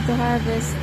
to harvest.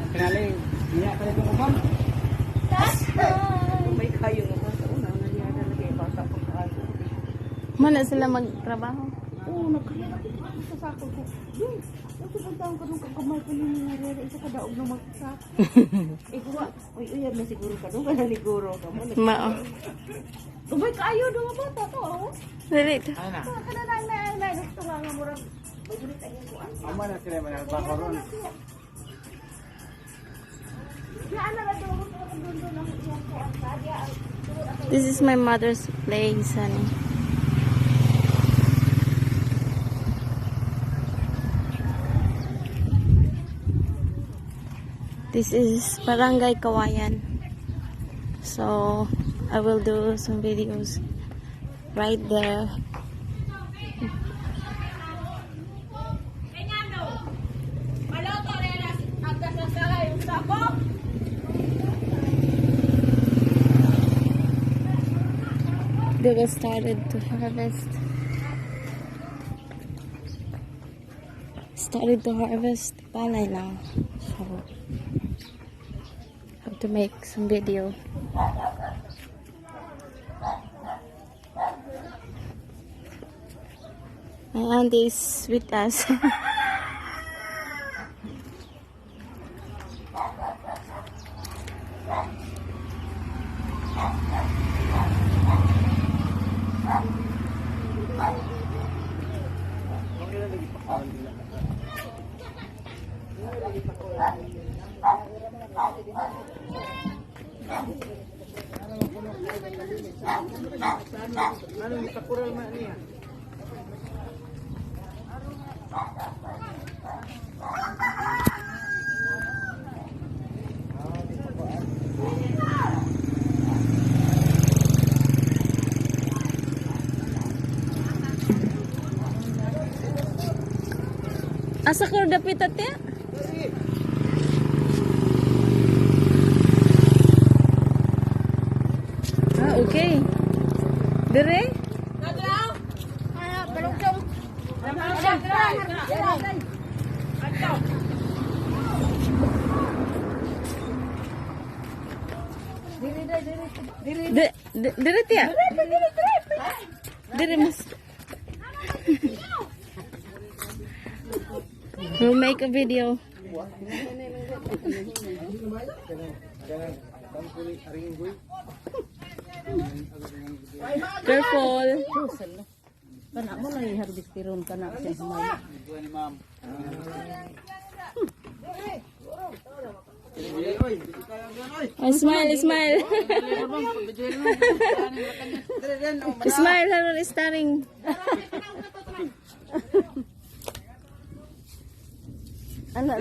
Kinali, niya ka rin uman. May kayo naman sa una, nangyari lagi, basa ko sa ako. Mana sila magtrabaho? Oo, nagkaya sa sako ko. Yun, nagsapuntahan ko nung kakamay ko nung nangyari, isa ka daog na magsak. Eh, kuha, uy, na siguro ka doon, kaya naliguro ka mo. Mao. Gabay kayo, doon nga bata to, oh. Dili. Kana na, gusto nga nga murag. Magulit ang yung kuhan. Ama na sila manalbako ron. This is my mother's place, honey. This is Barangay Kawayan. So, I will do some videos right there. They were started to harvest. Started to harvest palay now. So have to make some video. My auntie is with us. Anong itakural man niya? Asa ko dapit ate? Ah, okay. Dire? Dire tiya? Dire mas. We'll make a video. Careful. Kana mo na i-harvest ron kana sa humay. Oh, smile, smile. Smile, Haron is starring. Ana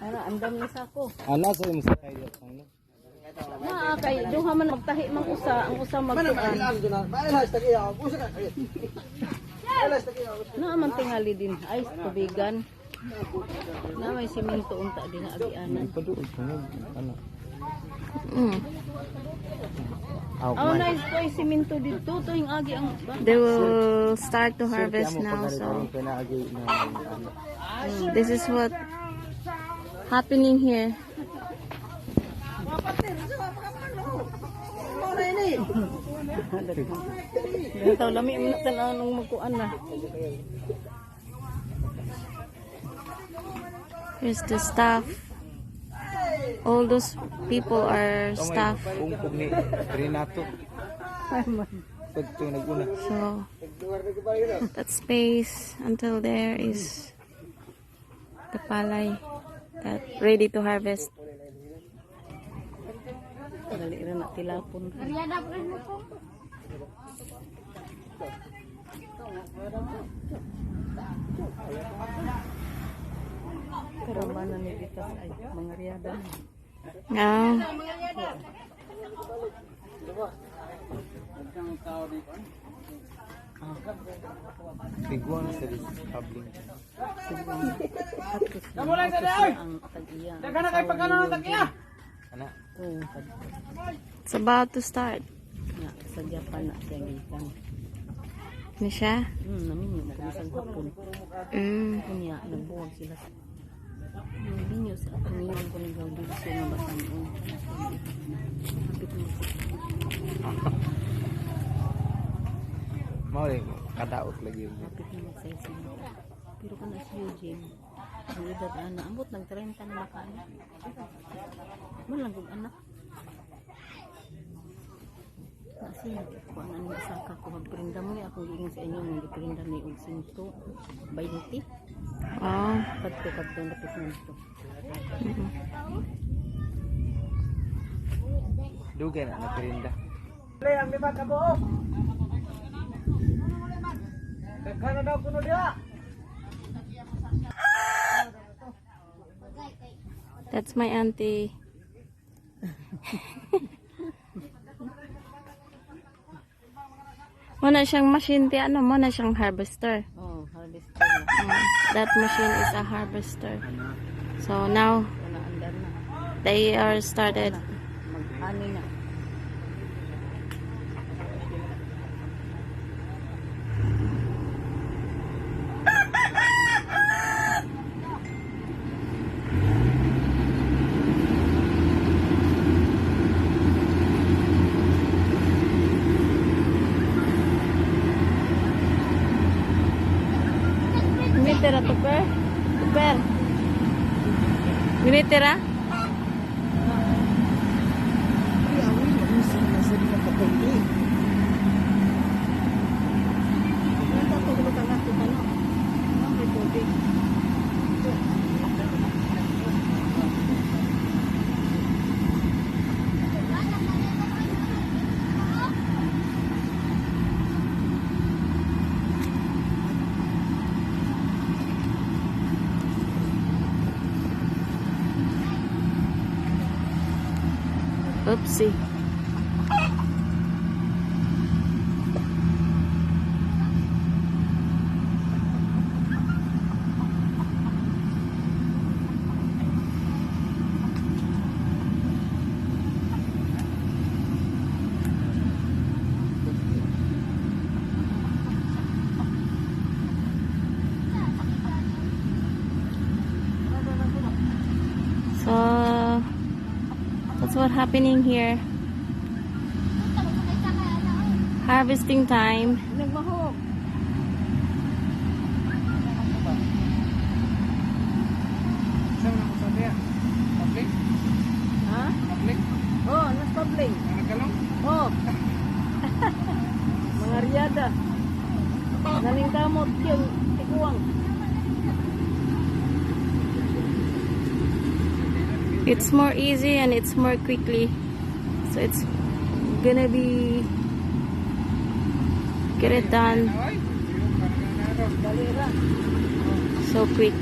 Ana andam ni sako. Ana sa imong sakay dito. Na kay duha man magtahi mang usa, ang usa magtuan. Na man tingali din ay tubigan. Na may semento unta din na agianan. Paduol sunod ana. Aw nice ko ay semento dito tuwing agi ang They will start to harvest now. So this is what happening here. Taw lami mo tanaw nung magkuan na. Here's the staff. All those people are staff. Kung ni Renato. Pagto naguna. So that space until there is the palay that ready to harvest. Dali ra na tilapon. Karamanan ni Vitas ay mga riyada. Ah. Tiguan sa public. Kamu lang sa daoy. Ang tag-iya. Daga na kay pagkano ng tag-iya. Ana. Oo. It's about to start. Nga, sa Japan na siya gikan. Ano siya? Namin yun, nag-isang hapon. Kunya, nagbuwag sila. Binyo sa kanilang ko ng gawin siya na batang yun. Kapit mo. Mau rin, kadaot lagi yun. Kapit mo sa isang. Pero kung nasa Eugene, ang edad na, ambot ng 30 na makaan. Malang kong anak. Kasi kung ano masaka ko magperinda mo ni akong giingin sa inyo ng giperinda ni og sinto 20 Oh. kadto napit nito. Dugan na naperinda. Ang lima ka buok. Daghan na daw kuno diha. That's my auntie. Muna siyang machine ti ano, muna siyang harvester. Oh, harvester na. That machine is a harvester. So now Wala andar na. they are started. Mag-ani na. Minitira tuper. Tuper. Minitira? Oopsie. So that's what's happening here. Harvesting time. Nagmahok. Saan na ko sa diya? Public? Ha? Public? Oh, nas public. Nagkalong? Oh. Mga riyada. Naling kamot yung tikuwang. It's more easy and it's more quickly. So it's gonna be get it done Dalira. so quick.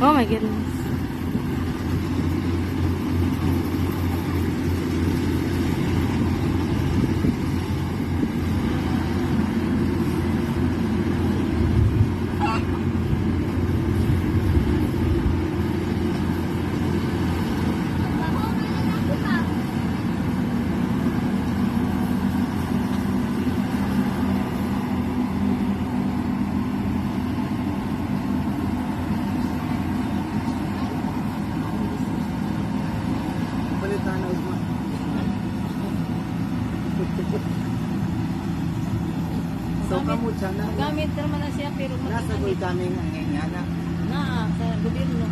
Oh my goodness. Palitan na ugma. So kamu sana Gamit naman na siya pero nasa ko'y kaming ang ingana. na sa gobyerno.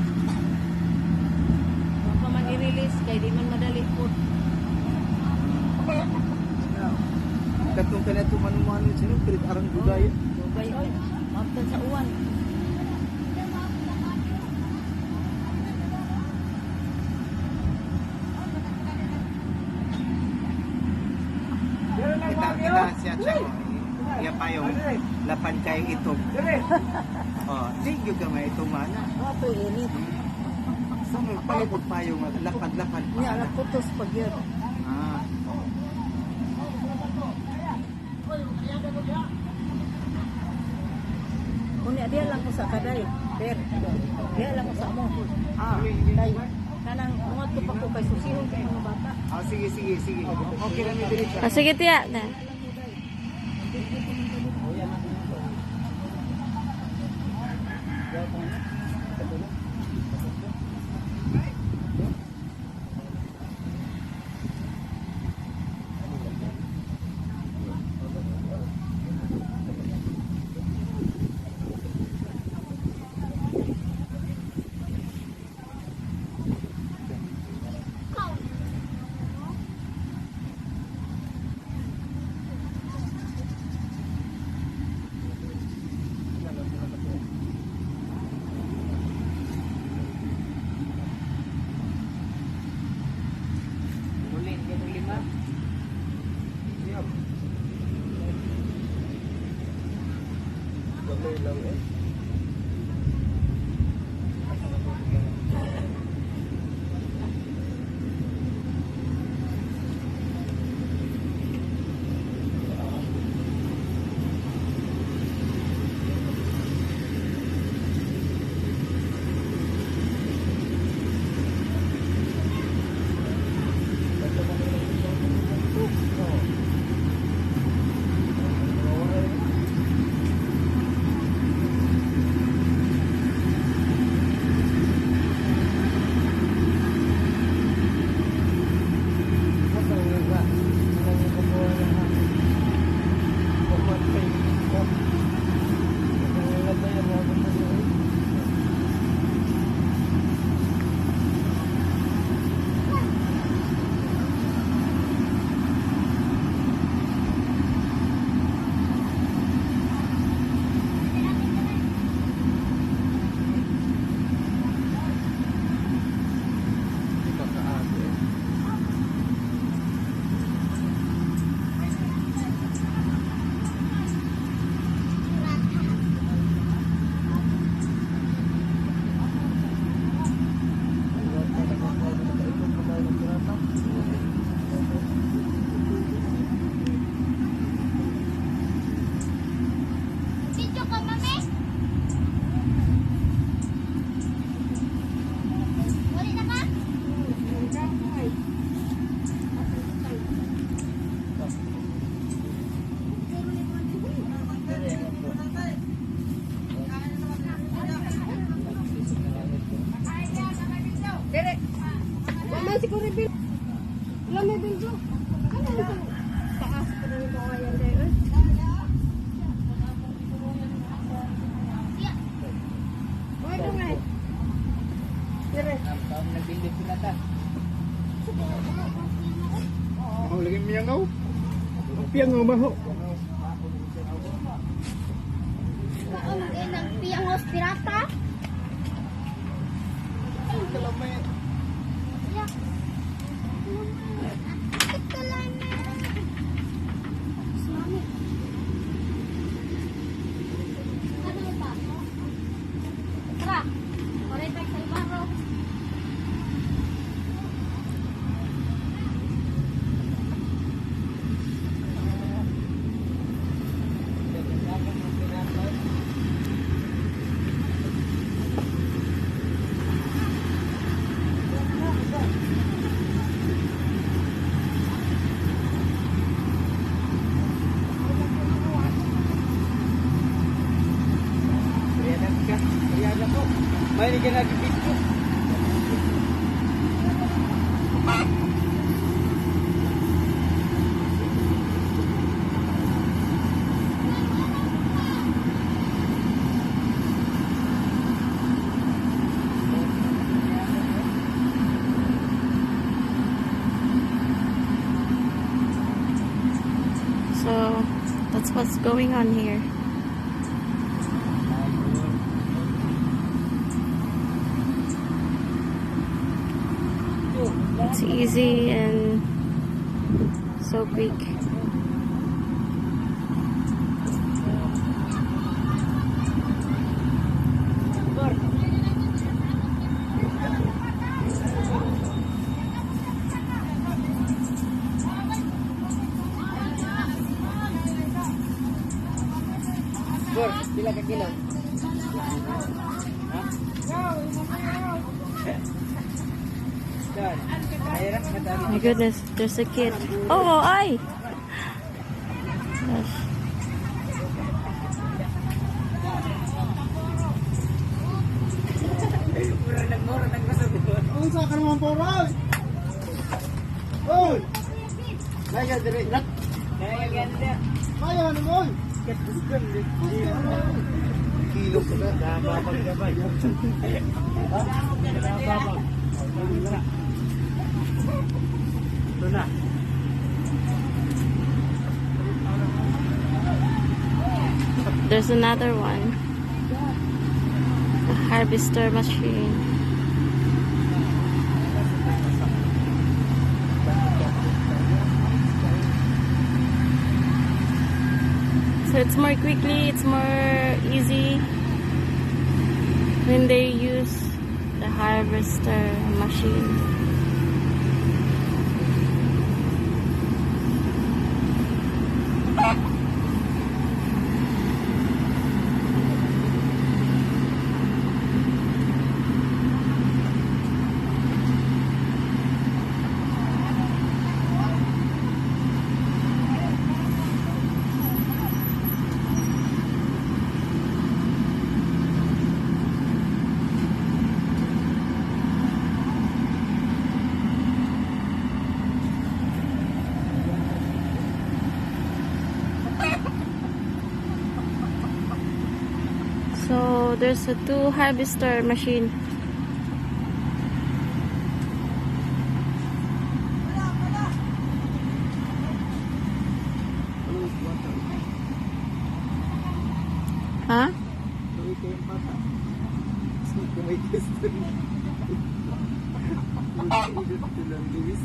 Kung pa man i-release kay di man madali po. Katong kanato manumano sino pilit arang budaya. Dugay oy. Maptan sa uwan. kita siya siya ko. Iya pa yung lapan kayo ito. Oh, di juga may ito mana. Ato init. So, palipod pa yung lapad-lapad pa. Niya lang putos pag yun. Ah. Kunya dia lang ko sa kaday. Per. Dia lang ko sa amo. Ah. Kay kanang ungat ko pa ko kay susihon sa mga bata. Ah, sige, sige, sige. Okay lang yung direct. Ah, sige tiya na. Mau lagi miyang kau? Piang ngau maho. Ng piangos pirata. Kalau may Ya. Tara. Korek sa ibaro. May ka nag-video. So that's what's going on here. It's easy and so quick. Sir, pila ka kilo? Ha? Dan, ayan na, matali. My goodness, there's a kid. Oh, ay! Gosh. Ang sa ka naman po, Roy! Oy! Kaya dire. Kaya ganda. Kaya ano mo? Kilo ko na. Babag ka ba? Babag. Ito na. There's another one. A harvester machine. So it's more quickly, it's more easy when they use the harvester machine. So there's a 2 harvester machine. Huh? Tuloy ko yung bata. Kumay gusto rin. Mag-idot ko lang, Luis.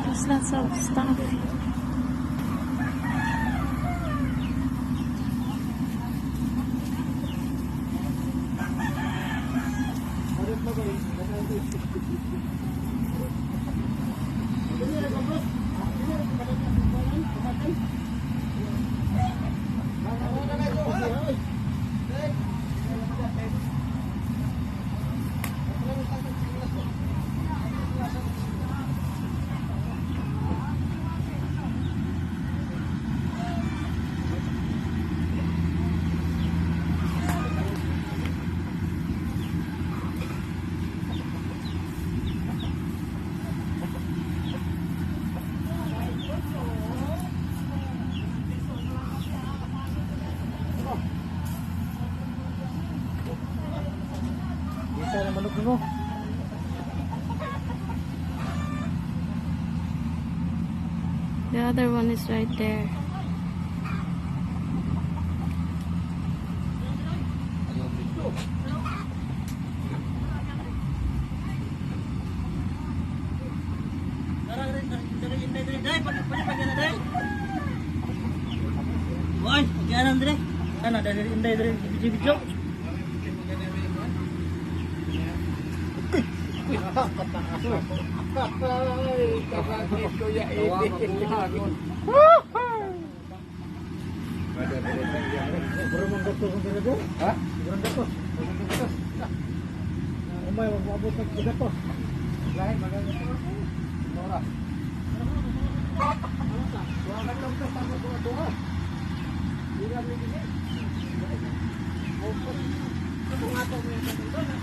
There's lots of stuff. Isa na manok mo. The other one is right there. Boy, pagyan Andre. Ano, dari inday dari video-video. Berumang doktor kung ganito? Ha? Berumang doktor. Umay, mag-abot ng ganito. Lahat, maganda. Mora. Suwakan lang ito, tama ko ito ha. Hindi na bigyan. Ito nga ito mo yung ganito na.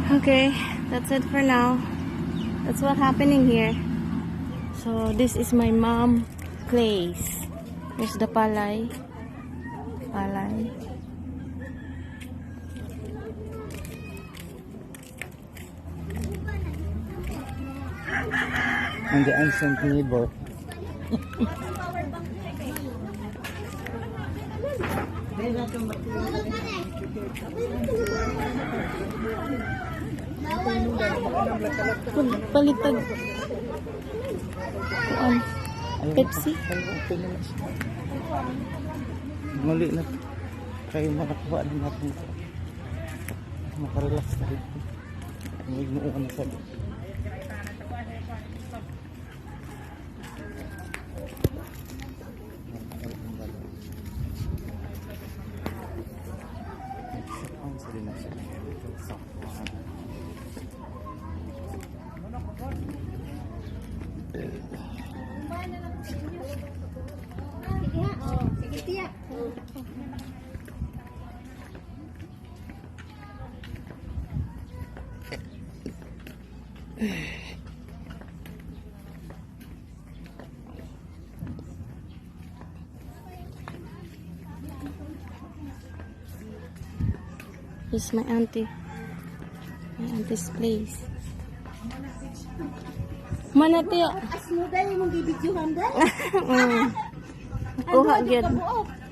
Okay, that's it for now. That's what happening here. So this is my mom place. There's the palay. Palay. And the ancient neighbor. Palitag. Pepsi. Muli na. Kayo makakuha din natin. Makarelax na rin. Huwag mo na sa Sige ha. Oh, sige tiyak. Here's my auntie. My auntie's place. Manati. As mo dahil mong bibidyohan dahil. Kuha gyud. Kabuok.